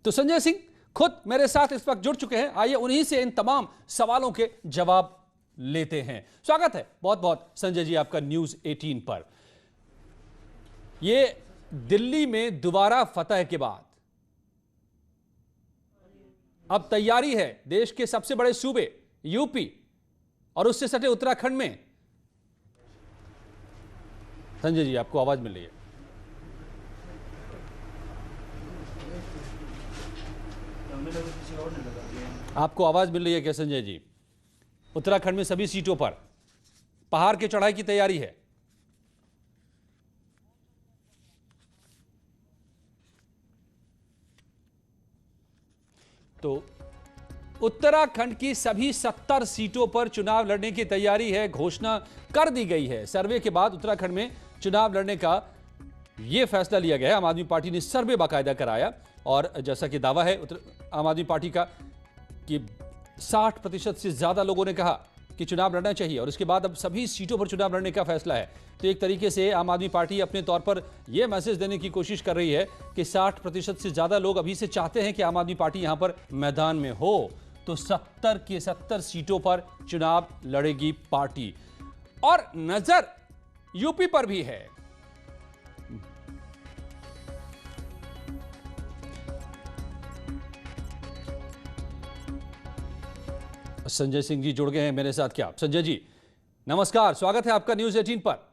तो संजय सिंह खुद मेरे साथ इस वक्त जुड़ चुके हैं। आइए उन्हीं से इन तमाम सवालों के जवाब लेते हैं। स्वागत है बहुत बहुत संजय जी आपका न्यूज़ 18 पर। ये दिल्ली में दोबारा फतह के बाद अब तैयारी है देश के सबसे बड़े सूबे यूपी और उससे सटे उत्तराखंड में। संजय जी आपको आवाज मिल रही है? आपको आवाज मिल रही है क्या संजय जी? उत्तराखंड में सभी सीटों पर पहाड़ की चढ़ाई की तैयारी है। तो उत्तराखंड की सभी 70 सीटों पर चुनाव लड़ने की तैयारी है, घोषणा कर दी गई है। सर्वे के बाद उत्तराखंड में चुनाव लड़ने का यह फैसला लिया गया है। आम आदमी पार्टी ने सर्वे बाकायदा कराया और जैसा कि दावा है आम आदमी पार्टी का कि 60% से ज्यादा लोगों ने कहा कि चुनाव लड़ना चाहिए और इसके बाद अब सभी सीटों पर चुनाव लड़ने का फैसला है। तो एक तरीके से आम आदमी पार्टी अपने तौर पर यह मैसेज देने की कोशिश कर रही है कि 60% से ज्यादा लोग अभी से चाहते हैं कि आम आदमी पार्टी यहां पर मैदान में हो। तो 70 के 70 सीटों पर चुनाव लड़ेगी पार्टी और नजर यूपी पर भी है। संजय सिंह जी जुड़ गए हैं मेरे साथ। क्या संजय जी नमस्कार, स्वागत है आपका न्यूज़ 18 पर।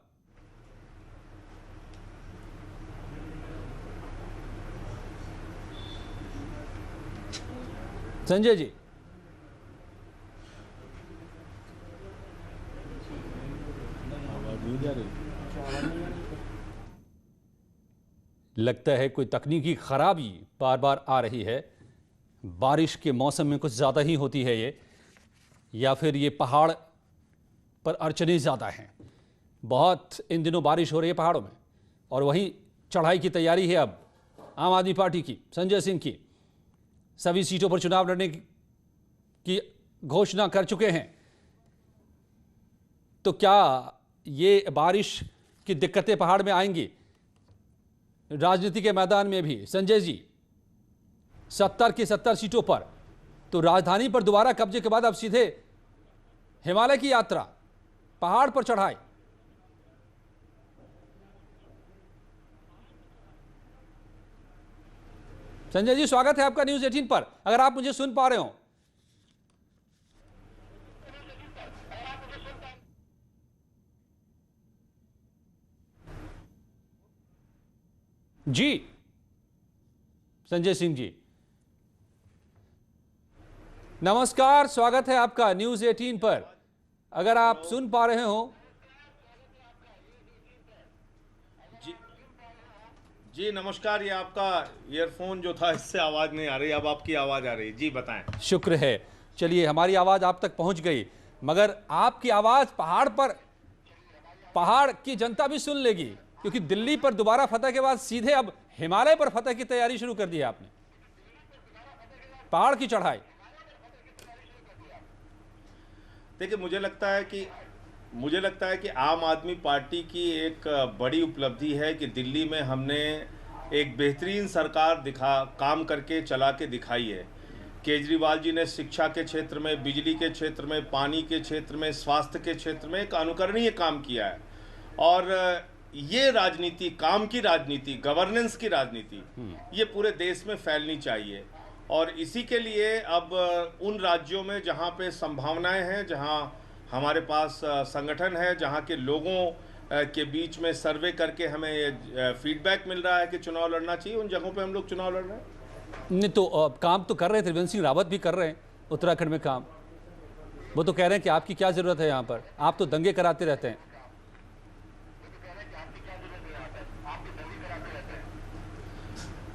संजय जी लगता है कोई तकनीकी खराबी बार बार आ रही है। बारिश के मौसम में कुछ ज्यादा ही होती है ये, या फिर ये पहाड़ पर अड़चनें ज़्यादा हैं। बहुत इन दिनों बारिश हो रही है पहाड़ों में और वहीं चढ़ाई की तैयारी है अब आम आदमी पार्टी की, संजय सिंह की। सभी सीटों पर चुनाव लड़ने की घोषणा कर चुके हैं। तो क्या ये बारिश की दिक्कतें पहाड़ में आएंगी, राजनीति के मैदान में भी? संजय जी 70 की 70 सीटों पर तो राजधानी पर दोबारा कब्जे के बाद अब सीधे हिमालय की यात्रा, पहाड़ पर चढ़ाई। संजय जी स्वागत है आपका न्यूज़ 18 पर। अगर आप मुझे सुन पा रहे हो। जी संजय सिंह जी नमस्कार, स्वागत है आपका न्यूज़ 18 पर। अगर आप सुन पा रहे हो। जी नमस्कार। ये आपका ईयरफोन जो था इससे आवाज़ नहीं आ रही, अब आपकी आवाज़ आ रही। जी बताएं। शुक्र है, चलिए हमारी आवाज़ आप तक पहुंच गई, मगर आपकी आवाज़ पहाड़ की जनता भी सुन लेगी, क्योंकि दिल्ली पर दोबारा फतह के बाद सीधे अब हिमालय पर फतह की तैयारी शुरू कर दी है आपने, पहाड़ की चढ़ाई। देखिए मुझे लगता है कि आम आदमी पार्टी की एक बड़ी उपलब्धि है कि दिल्ली में हमने एक बेहतरीन सरकार काम करके चला के दिखाई है। केजरीवाल जी ने शिक्षा के क्षेत्र में, बिजली के क्षेत्र में, पानी के क्षेत्र में, स्वास्थ्य के क्षेत्र में एक अनुकरणीय काम किया है। और ये राजनीति, काम की राजनीति, गवर्नेंस की राजनीति, ये पूरे देश में फैलनी चाहिए। और इसी के लिए अब उन राज्यों में जहाँ पे संभावनाएं हैं, जहाँ हमारे पास संगठन है, जहाँ के लोगों के बीच में सर्वे करके हमें फीडबैक मिल रहा है कि चुनाव लड़ना चाहिए, उन जगहों पे हम लोग चुनाव लड़ रहे हैं। नहीं तो काम तो कर रहे हैं, त्रिवेंद्र सिंह रावत भी कर रहे हैं उत्तराखंड में काम। वो तो कह रहे हैं कि आपकी क्या जरूरत है यहाँ पर, आप तो दंगे कराते रहते हैं।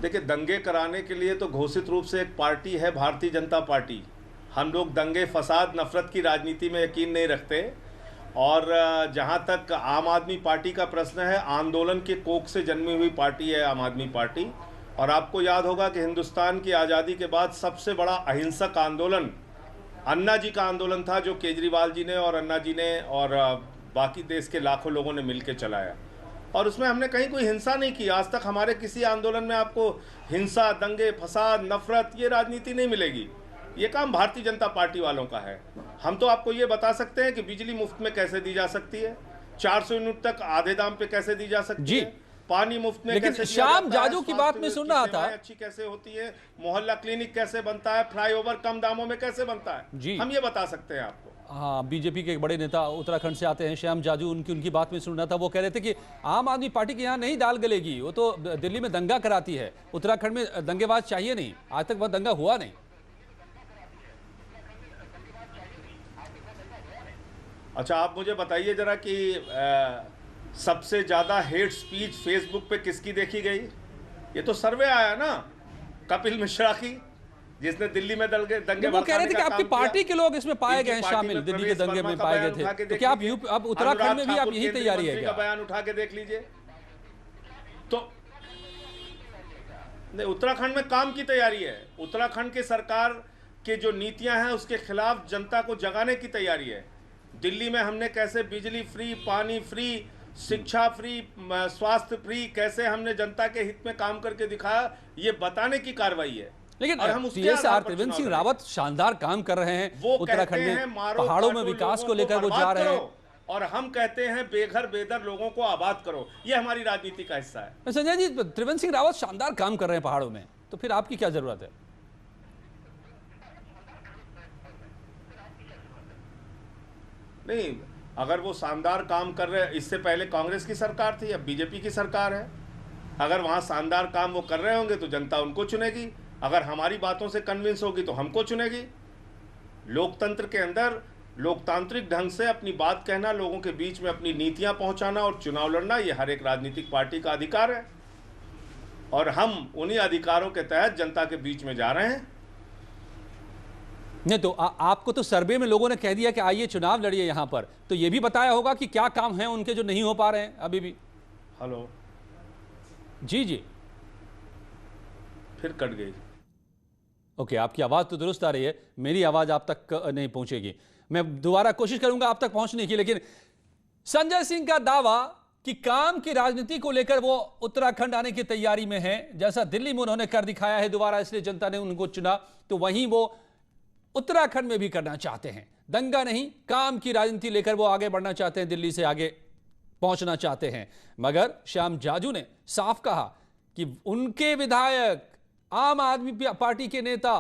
देखिए दंगे कराने के लिए तो घोषित रूप से एक पार्टी है भारतीय जनता पार्टी। हम लोग दंगे फसाद नफरत की राजनीति में यकीन नहीं रखते। और जहां तक आम आदमी पार्टी का प्रश्न है, आंदोलन के कोख से जन्मी हुई पार्टी है आम आदमी पार्टी। और आपको याद होगा कि हिंदुस्तान की आज़ादी के बाद सबसे बड़ा अहिंसक आंदोलन अन्ना जी का आंदोलन था, जो केजरीवाल जी ने और अन्ना जी ने और बाकी देश के लाखों लोगों ने मिलकर चलाया। और उसमें हमने कहीं कोई हिंसा नहीं की। आज तक हमारे किसी आंदोलन में आपको हिंसा, दंगे, फसाद, नफरत, ये राजनीति नहीं मिलेगी। ये काम भारतीय जनता पार्टी वालों का है। हम तो आपको ये बता सकते हैं कि बिजली मुफ्त में कैसे दी जा सकती है, 400 यूनिट तक आधे दाम पे कैसे दी जा सकती है, पानी मुफ्त में लेकिन कैसे दिया श्याम जाता है, जाजू की बात में सुन रहा था, अच्छी कैसे होती है, मोहल्ला क्लिनिक कैसे बनता है, फ्लाईओवर कम दामों में कैसे बनता है जी, हम ये बता सकते हैं आपको। हाँ, बीजेपी के एक बड़े नेता उत्तराखंड से आते हैं श्याम जाजू, उनकी बात में सुन रहा था। वो कह रहे थे कि आम आदमी पार्टी के यहाँ नहीं दाल गलेगी, वो तो दिल्ली में दंगा कराती है, उत्तराखंड में दंगेबाज चाहिए नहीं। आज तक वह दंगा हुआ नहीं। अच्छा, आप मुझे बताइए जरा कि सबसे ज्यादा हेट स्पीच फेसबुक पे किसकी देखी गई? ये तो सर्वे आया ना कपिल मिश्रा की, जिसने दिल्ली में दंगे वो कह रहे थे कि आपकी पार्टी के लोग इसमें पाए गए हैं शामिल, दिल्ली के दंगे में पाए गए थे। तो क्या आप अब उत्तराखंड में भी आप यही तैयारी है क्या? बयान उठा के देख लीजिए। तो नहीं, उत्तराखंड में काम की तैयारी है। उत्तराखंड की सरकार के जो नीतियां हैं उसके खिलाफ जनता को जगाने की तैयारी है। दिल्ली में हमने कैसे बिजली फ्री, पानी फ्री, शिक्षा फ्री, स्वास्थ्य फ्री, कैसे हमने जनता के हित में काम करके दिखाया, ये बताने की कार्रवाई है। लेकिन त्रिवेंद्र सिंह रावत शानदार काम कर रहे हैं उत्तराखंड में, पहाड़ों में विकास को लेकर वो जा रहे हैं, और हम कहते हैं बेघर बेदर लोगों को आबाद करो। ये हमारी राजनीति का हिस्सा है। संजय जी, त्रिवेंद्र सिंह रावत शानदार काम कर रहे हैं पहाड़ों में, तो फिर आपकी क्या जरूरत है? नहीं, अगर वो शानदार काम कर रहे हैं, इससे पहले कांग्रेस की सरकार थी, अब बीजेपी की सरकार है। अगर वहां शानदार काम वो कर रहे होंगे तो जनता उनको चुनेगी, अगर हमारी बातों से कन्विंस होगी तो हमको चुनेगी। लोकतंत्र के अंदर लोकतांत्रिक ढंग से अपनी बात कहना, लोगों के बीच में अपनी नीतियां पहुंचाना और चुनाव लड़ना, ये हर एक राजनीतिक पार्टी का अधिकार है, और हम उन्हीं अधिकारों के तहत जनता के बीच में जा रहे हैं। नहीं तो आपको तो सर्वे में लोगों ने कह दिया कि आइए चुनाव लड़िए यहां पर, तो ये भी बताया होगा कि क्या काम है उनके जो नहीं हो पा रहे हैं अभी भी। हेलो जी जी, फिर कट गई। ओके, आपकी आवाज तो दुरुस्त आ रही है, मेरी आवाज आप तक नहीं पहुंचेगी। मैं दोबारा कोशिश करूंगा आप तक पहुंचने की। लेकिन संजय सिंह का दावा कि काम की राजनीति को लेकर वो उत्तराखंड आने की तैयारी में है, जैसा दिल्ली में उन्होंने कर दिखाया है दोबारा, इसलिए जनता ने उनको चुना, तो वहीं वो उत्तराखंड में भी करना चाहते हैं। दंगा नहीं, काम की राजनीति लेकर वो आगे बढ़ना चाहते हैं, दिल्ली से आगे पहुंचना चाहते हैं। मगर श्याम जाजू ने साफ कहा कि उनके विधायक, आम आदमी पार्टी के नेता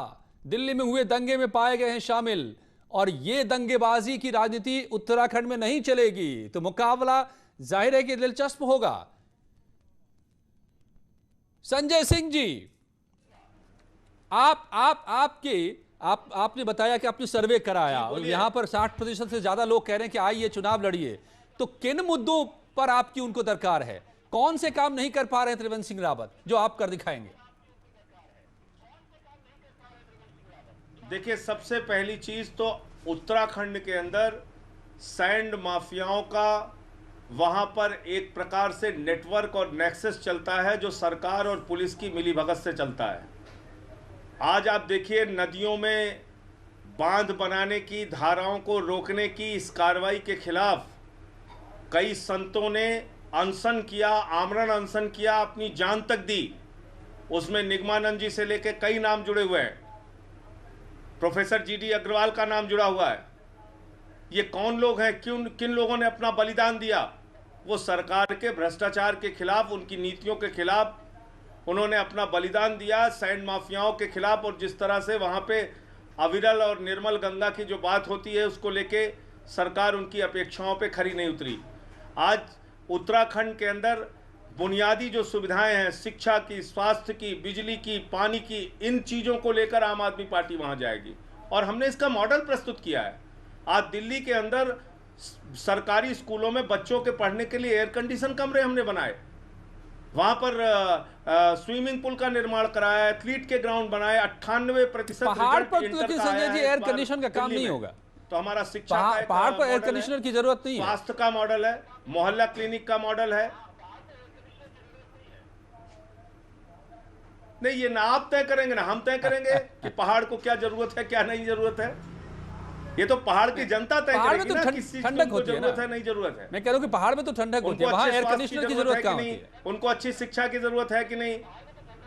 दिल्ली में हुए दंगे में पाए गए हैं शामिल, और ये दंगेबाजी की राजनीति उत्तराखंड में नहीं चलेगी। तो मुकाबला जाहिर है कि दिलचस्प होगा। संजय सिंह जी, आपने बताया कि आपने सर्वे कराया और यहां पर 60% से ज्यादा लोग कह रहे हैं कि आइए चुनाव लड़िए, तो किन मुद्दों पर आपकी उनको दरकार है? कौन से काम नहीं कर पा रहे हैं त्रिवेंद्र सिंह रावत जो आप कर दिखाएंगे? देखिए, सबसे पहली चीज तो उत्तराखंड के अंदर सैंड माफियाओं का वहां पर एक प्रकार से नेटवर्क और नेक्सस चलता है, जो सरकार और पुलिस की मिलीभगत से चलता है। आज आप देखिए, नदियों में बांध बनाने की, धाराओं को रोकने की इस कार्रवाई के खिलाफ कई संतों ने अनशन किया, आमरण अनशन किया, अपनी जान तक दी। उसमें निगमानंद जी से लेकर कई नाम जुड़े हुए हैं, प्रोफेसर जीडी अग्रवाल का नाम जुड़ा हुआ है। ये कौन लोग हैं, किन लोगों ने अपना बलिदान दिया? वो सरकार के भ्रष्टाचार के खिलाफ, उनकी नीतियों के खिलाफ उन्होंने अपना बलिदान दिया, सैंड माफियाओं के खिलाफ। और जिस तरह से वहां पे अविरल और निर्मल गंगा की जो बात होती है, उसको लेके सरकार उनकी अपेक्षाओं पे खरी नहीं उतरी। आज उत्तराखंड के अंदर बुनियादी जो सुविधाएं हैं, शिक्षा की, स्वास्थ्य की, बिजली की, पानी की, इन चीज़ों को लेकर आम आदमी पार्टी वहां जाएगी, और हमने इसका मॉडल प्रस्तुत किया है। आज दिल्ली के अंदर सरकारी स्कूलों में बच्चों के पढ़ने के लिए एयर कंडीशन कमरे हमने बनाए, वहां पर स्विमिंग पूल का निर्माण कराया, एथलीट के ग्राउंड बनाए, 98% पहाड़ पर तो संजय जी एयर कंडीशन का काम नहीं होगा, तो हमारा शिक्षा पहाड़ पर एयर कंडीशनर की जरूरत नहीं है। स्वास्थ्य का मॉडल है, मोहल्ला क्लिनिक का मॉडल है। नहीं, ये ना आप तय करेंगे ना हम तय करेंगे कि पहाड़ को क्या जरूरत है, क्या नहीं जरूरत है। ये तो पहाड़ की जनता तय पहाड़ में करेगी तो ना किस चीज की ठंडक उनको होती है जरूरत ना। है, नहीं जरूरत है। मैं कह रहा हूँ कि पहाड़ में तो ठंडक होती है, उनको वहां अच्छे एयर स्वास्थ्य कंडीशनर की जरूरत जरूरत है कहाँ कि होती नहीं, है? उनको अच्छी शिक्षा की जरूरत है कि नहीं,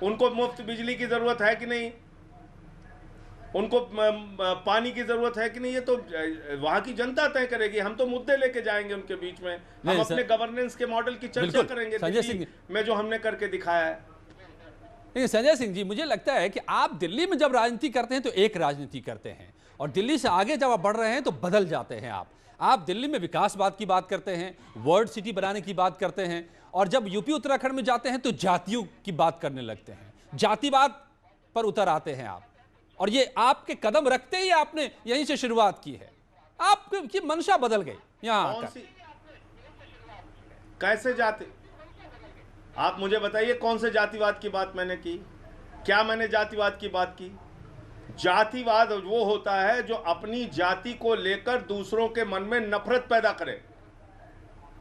उनको मुफ्त बिजली की जरूरत है कि नहीं, उनको पानी की जरूरत है कि नहीं, ये तो वहां की जनता तय करेगी। हम तो मुद्दे लेके जाएंगे उनके बीच में, हम नहीं, अपने गवर्नेंस के मॉडल की चर्चा बिल्कुल, करेंगे संजय दिल्ली सिंह। में जो हमने करके दिखाया है। नहीं संजय सिंह जी, मुझे लगता है कि आप दिल्ली में जब राजनीति करते हैं तो एक राजनीति करते हैं, और दिल्ली से आगे जब आप बढ़ रहे हैं तो बदल जाते हैं आप दिल्ली में विकासवाद की बात करते हैं, वर्ल्ड सिटी बनाने की बात करते हैं, और जब यूपी उत्तराखंड में जाते हैं तो जातियों की बात करने लगते हैं, जातिवाद पर उतर आते हैं आप। और ये आपके कदम रखते ही आपने यहीं से शुरुआत की है, आपकी मंशा बदल गई यहां कौन आकर। सी, कैसे जाति, आप मुझे बताइए कौन से जातिवाद की बात मैंने की? क्या मैंने जातिवाद की बात की? जातिवाद वो होता है जो अपनी जाति को लेकर दूसरों के मन में नफरत पैदा करे।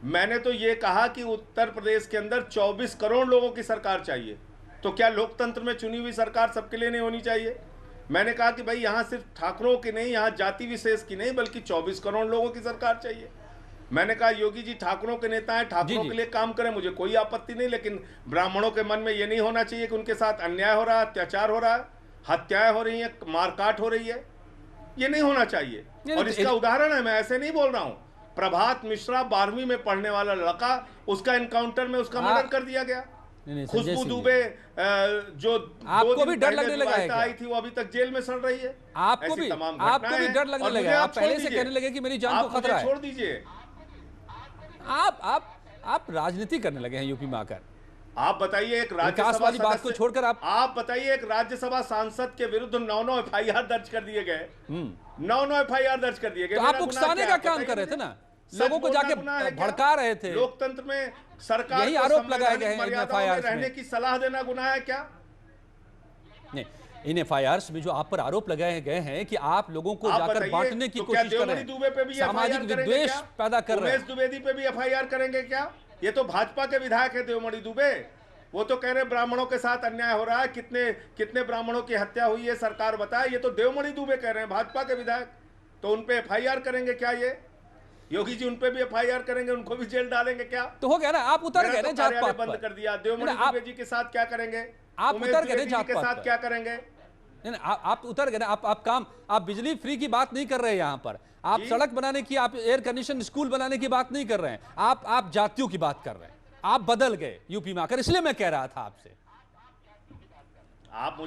मैंने तो ये कहा कि उत्तर प्रदेश के अंदर 24 करोड़ लोगों की सरकार चाहिए, तो क्या लोकतंत्र में चुनी हुई सरकार सबके लिए नहीं होनी चाहिए? मैंने कहा कि भाई यहां सिर्फ ठाकुरों की नहीं, यहां जाति विशेष की नहीं, बल्कि 24 करोड़ लोगों की सरकार चाहिए। मैंने कहा योगी जी ठाकुरों के नेता हैं, ठाकुरों के लिए काम करें, मुझे कोई आपत्ति नहीं, लेकिन ब्राह्मणों के मन में ये नहीं होना चाहिए कि उनके साथ अन्याय हो रहा है, अत्याचार हो रहा है, हत्याएं हो रही हैं, मारकाट हो रही है, ये नहीं होना चाहिए। और इसका उदाहरण है, मैं ऐसे नहीं बोल रहा हूं, प्रभात मिश्रा 12वीं में पढ़ने वाला लड़का, उसका एनकाउंटर में उसका मर्डर कर दिया गया। खुशबू दुबे जो आपको भी डर लगने लगा है, आई थी, वो अभी तक जेल में सड़ रही है। आपको भी डर लगने लगा, आप पहले से कहने लगे कि मेरी जान को खतरा है। छोड़ दीजिए, आप राजनीति करने लगे हैं यूपी में आकर। आप बताइए एक राज्यसभा बात को छोड़कर आप बताइए एक राज्यसभा सांसद के विरुद्ध 9 एफआईआर दर्ज कर दिए गए, 9 एफआईआर दर्ज कर दिए गए। तो आप उकसाने का काम कर रहे थे ना, लोगों को जाके भड़का रहे थे। लोकतंत्र में सरकार यही आरोप लगाए गए हैं इन एफआईआर में। रहने की सलाह देना गुनाह है क्या? नहीं, इन एफआईआर में जो आप पर आरोप लगाए गए हैं कि आप लोगों को जाकर बांटने की कोशिश कर रहे हैं, सामाजिक विद्वेष पैदा कर रहे हैं। उमेश द्विवेदी पे भी एफआईआर करेंगे क्या? ये तो भाजपा के विधायक है देवमणि दुबे, वो तो कह रहे हैं ब्राह्मणों के साथ अन्याय हो रहा है, कितने ब्राह्मणों की हत्या हुई है सरकार बताए। ये तो देवमणि दुबे कह रहे हैं, भाजपा के विधायक, तो उन पे एफआईआर करेंगे क्या? ये योगी जी उन पे भी एफआईआर करेंगे, उनको भी जेल डालेंगे क्या? तो हो गया ना, आप उतर गए ना जात पात बंद कर दिया। देवमणि दुबे जी के साथ क्या करेंगे? आप उतर गए जात के साथ क्या करेंगे? आप उतर गए ना, आप बिजली फ्री की बात नहीं कर रहे हैं यहां पर, आप सड़क बनाने की, आप एयर कंडीशन स्कूल बनाने की बात नहीं कर रहे हैं, आप जातियों की बात कर रहे हैं। आप बदल गए यूपी में आकर, इसलिए मैं कह रहा था आपसे। आप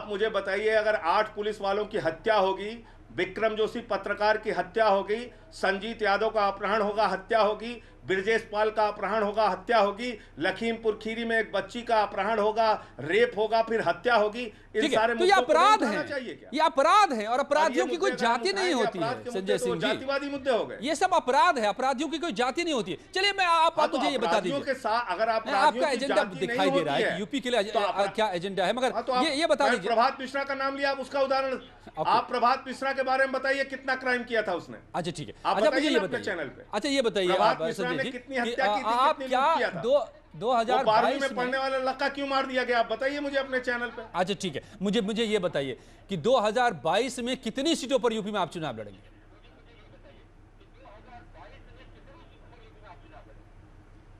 मुझे बताइए अगर 8 पुलिस वालों की हत्या होगी, विक्रम जोशी पत्रकार की हत्या होगी, संजीत यादव का अपहरण होगा, हत्या होगी, ब्रजेश पाल का अपहरण होगा, हत्या होगी, लखीमपुर खीरी में एक बच्ची का अपहरण होगा, रेप होगा, फिर हत्या होगी, इन सारे तो ये अपराध है, ये अपराध है, और अपराधियों की कोई जाति नहीं होती है संजय सिंह जी। जातिवादी मुद्दे हो गए, ये सब अपराध है, अपराधियों की कोई जाति नहीं होती है। चलिए मैं आप मुझे ये बता दीजिए, अगर आपका एजेंडा दिखाई दे रहा है यूपी के लिए क्या एजेंडा है, मगर ये बता दीजिए। प्रभात मिश्रा का नाम लिया, आप उसका उदाहरण, आप प्रभात मिश्रा के बारे में बताइए कितना क्राइम किया था उसने। अच्छा ठीक है, अच्छा मुझे ये बताइए चैनल पे, अच्छा ये बताइए प्रभात मिश्रा ने कितनी हत्या की थी, आप क्या 2022 में पढ़ने वाला लड़का क्यों मार दिया गया, आप बताइए मुझे अपने चैनल पे। अच्छा ठीक है, मुझे ये बताइए कि 2022 में कितनी सीटों पर यूपी में आप चुनाव लड़ेंगे?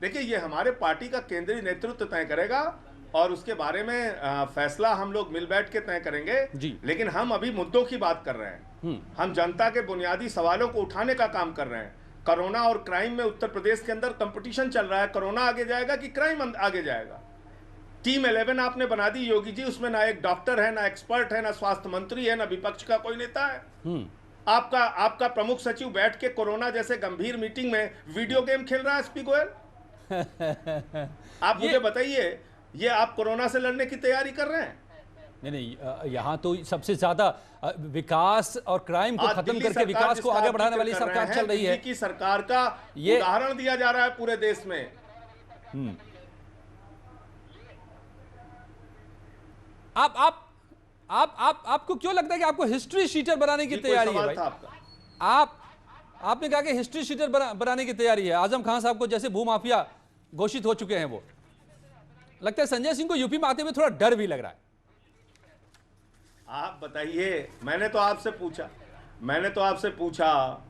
देखिए ये हमारे पार्टी का केंद्रीय नेतृत्व तय करेगा, और उसके बारे में फैसला हम लोग मिल बैठ के तय करेंगे जी। लेकिन हम अभी मुद्दों की बात कर रहे हैं, हम जनता के बुनियादी सवालों को उठाने का काम कर रहे हैं। कोरोना और क्राइम में उत्तर प्रदेश के अंदर कंपटीशन चल रहा है, कोरोना आगे जाएगा कि क्राइम आगे जाएगा। टीम 11 आपने बना दी योगी जी, उसमें ना एक डॉक्टर है, ना एक्सपर्ट है, ना स्वास्थ्य मंत्री है, ना विपक्ष का कोई नेता है। आपका प्रमुख सचिव बैठ के कोरोना जैसे गंभीर मीटिंग में वीडियो गेम खेल रहा है एसपी गोयल। आप मुझे बताइए, ये आप कोरोना से लड़ने की तैयारी कर रहे हैं? नहीं, यहाँ तो सबसे ज्यादा विकास और क्राइम को खत्म करके विकास को आगे बढ़ाने वाली सरकार चल रही है। की सरकार का ये उदाहरण दिया जा रहा है पूरे देश में। आपको क्यों लगता है कि आपको हिस्ट्री शीटर बनाने की तैयारी है भाई? आपने कहा कि हिस्ट्री शीटर बनाने की तैयारी है। आजम खान साहब को जैसे भूमाफिया घोषित हो चुके हैं, वो लगता है संजय सिंह को यूपी में आते हुए थोड़ा डर भी लग रहा है। आप बताइए, मैंने तो आपसे पूछा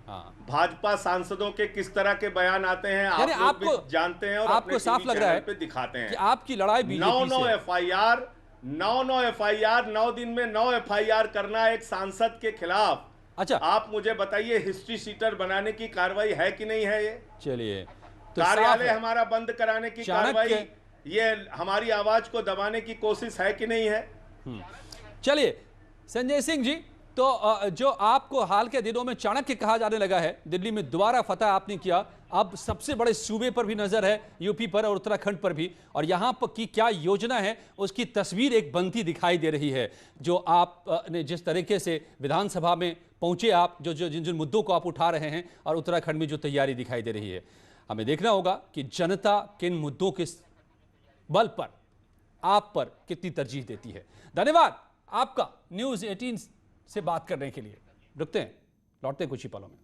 हाँ। भाजपा सांसदों के किस तरह के बयान आते हैं, आप यानी लोग भी जानते हैं और आपको अपने साफ टीवी लग रहा है चैनल पे दिखाते हैं कि आपकी लड़ाई बीजेपी से है। 9 एफआईआर 9 दिन में 9 एफआईआर करना एक सांसद के खिलाफ। अच्छा, आप मुझे बताइए, हिस्ट्री शीटर बनाने की कार्रवाई है कि नहीं है? ये चलिए तो साफ कार्यालय है। हमारा बंद कराने की चाणक्य- कार्रवाई, ये हमारी आवाज को दबाने की कोशिश है कि नहीं है? चलिए संजय सिंह जी, तो जो आपको हाल के दिनों में चाणक्य कहा जाने लगा है, दिल्ली में दोबारा फतह आपने किया, अब सबसे बड़े सूबे पर भी नजर है, यूपी पर और उत्तराखंड पर भी, और यहां पर की क्या योजना है उसकी तस्वीर एक बनती दिखाई दे रही है। जो आप ने जिस तरीके से विधानसभा में पहुंचे, आप जिन जिन मुद्दों को आप उठा रहे हैं, और उत्तराखंड में जो तैयारी दिखाई दे रही है, हमें देखना होगा कि जनता किन मुद्दों के बल पर आप पर कितनी तरजीह देती है। धन्यवाद आपका न्यूज़ 18 से बात करने के लिए। रुकते हैं, लौटते हैं कुछ ही पलों में।